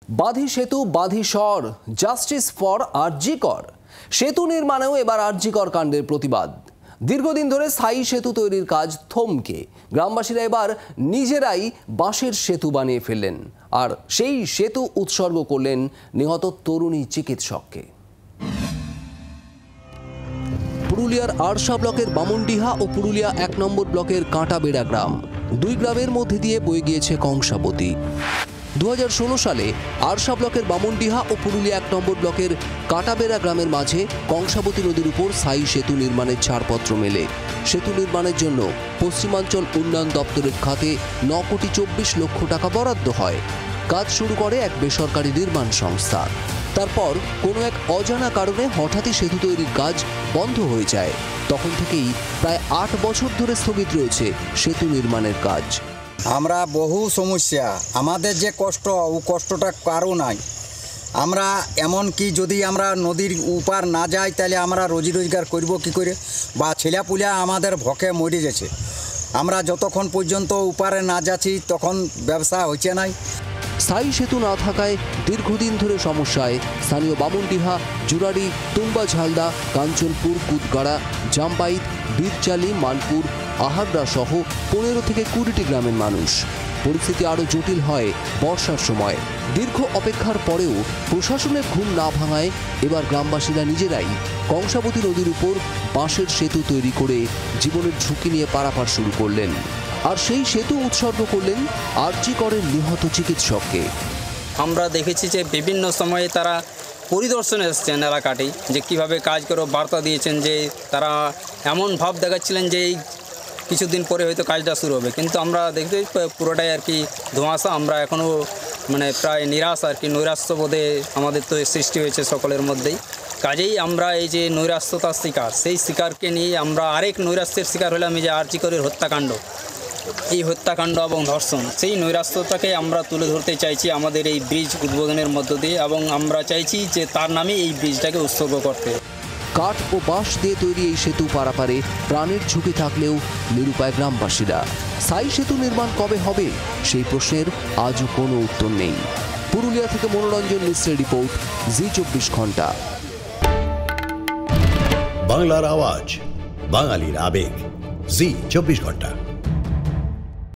বাঁধি সেতু বাঁধি স্বর, জাস্টিস ফর আরজি কর। সেতু নির্মাণেও এবার আরজি কর কাণ্ডের প্রতিবাদ। দীর্ঘদিন ধরে স্থায়ী সেতু তৈরির কাজ থমকে গ্রামবাসীরা এবার নিজেরাই বাঁশের সেতু বানিয়ে ফেললেন, আর সেই সেতু উৎসর্গ করলেন নিহত তরুণী চিকিৎসককে। পুরুলিয়ার আরশা ব্লকের বামুনডিহা ও পুরুলিয়া 1 নম্বর ব্লকের কাঁটাবেড়া গ্রাম, দুই গ্রামের মধ্যে দিয়ে বয়ে গিয়েছে কংসাবতী। 2016 সালে আরশা ব্লকের বামুনডিহা ও পুরুলিয়া 1 নম্বর ব্লকের কাঁটাবেড়া গ্রামের মাঝে কংসাবতী নদীর উপর স্থায়ী সেতু নির্মাণের ছাড়পত্র মেলে। সেতু নির্মাণের জন্য পশ্চিমাঞ্চল উন্নয়ন দপ্তরের খাতে 9 কোটি 24 লক্ষ টাকা বরাদ্দ হয়। কাজ শুরু করে এক বেসরকারি নির্মাণ সংস্থা। তারপর কোনো এক অজানা কারণে হঠাৎই সেতু তৈরির কাজ বন্ধ হয়ে যায়। তখন থেকেই প্রায় 8 বছর ধরে স্থগিত রয়েছে সেতু নির্মাণের কাজ। আমরা বহু সমস্যা, আমাদের যে কষ্ট ও কষ্টটা কারও নাই। আমরা এমন কি যদি আমরা নদীর উপার না যাই তাহলে আমরা রোজি রোজগার করব কি করে, বা ছেলেপুলা আমাদের ভকে মরে গেছে। আমরা যতক্ষণ পর্যন্ত উপারে না যাচ্ছি তখন ব্যবসা হচ্ছে নাই। স্থায়ী সেতু না থাকায় দীর্ঘদিন ধরে সমস্যায় স্থানীয় বামুনডিহা, জুরাড়ি, তুম্বা ঝালদা, কাঞ্চনপুর, কুদগাড়া, জামবাইত, বীরচালি, মানপুর, আহারদা সহ 15 থেকে 20টি গ্রামের মানুষ। পরিস্থিতি আরও জটিল হয় বর্ষার সময়। দীর্ঘ অপেক্ষার পরেও প্রশাসনের ঘুম না ভাঙায় এবার গ্রামবাসীরা নিজেরাই কংসাবতী নদীর উপর বাঁশের সেতু তৈরি করে জীবনের ঝুঁকি নিয়ে পারাপার শুরু করলেন, আর সেই সেতু উৎসর্গ করলেন আরজি করের নিহত চিকিৎসককে। আমরা দেখেছি যে বিভিন্ন সময়ে তারা পরিদর্শনে এসেছেন এলাকাটি, যে কীভাবে কাজ করে বার্তা দিয়েছেন, যে তারা এমন ভাব দেখাচ্ছিলেন যে এই কিছুদিন পরে হয়তো কাজটা শুরু হবে, কিন্তু আমরা দেখতে পুরোটাই আর কি ধোঁয়াশা। আমরা এখনও প্রায় নিরাশ আর কি, নৈরাশ্যবোধে আমাদের তো সৃষ্টি হয়েছে সকলের মধ্যেই। কাজেই আমরা এই যে নৈরাশ্যতার শিকার, সেই শিকারকে নিয়ে আমরা আরেক নৈরাশ্যের শিকার হলাম, এই যে আরজি করের হত্যাকাণ্ড। এই হত্যাকাণ্ড এবং ধর্ষণ, সেই নৈরাশ্যতাকে আমরা তুলে ধরতে চাইছি আমাদের এই ব্রিজ উদ্বোধনের মধ্য দিয়ে, এবং আমরা চাইছি যে তার নামে এই ব্রিজটাকে উৎসর্গ করতে। কাঠ ও বাঁশ দিয়ে তৈরি এই সেতু পারাপারে প্রাণের ঝুঁকি থাকলেও নিরুপায় গ্রামবাসীরা। স্থায়ী সেতু নির্মাণ কবে হবে সেই প্রশ্নের আজও কোনো উত্তর নেই। পুরুলিয়া থেকে মনোরঞ্জন মিশ্রের রিপোর্ট, জি24 ঘন্টা। বাংলার আওয়াজ, বাঙালির আবেগ, জি24 ঘন্টা।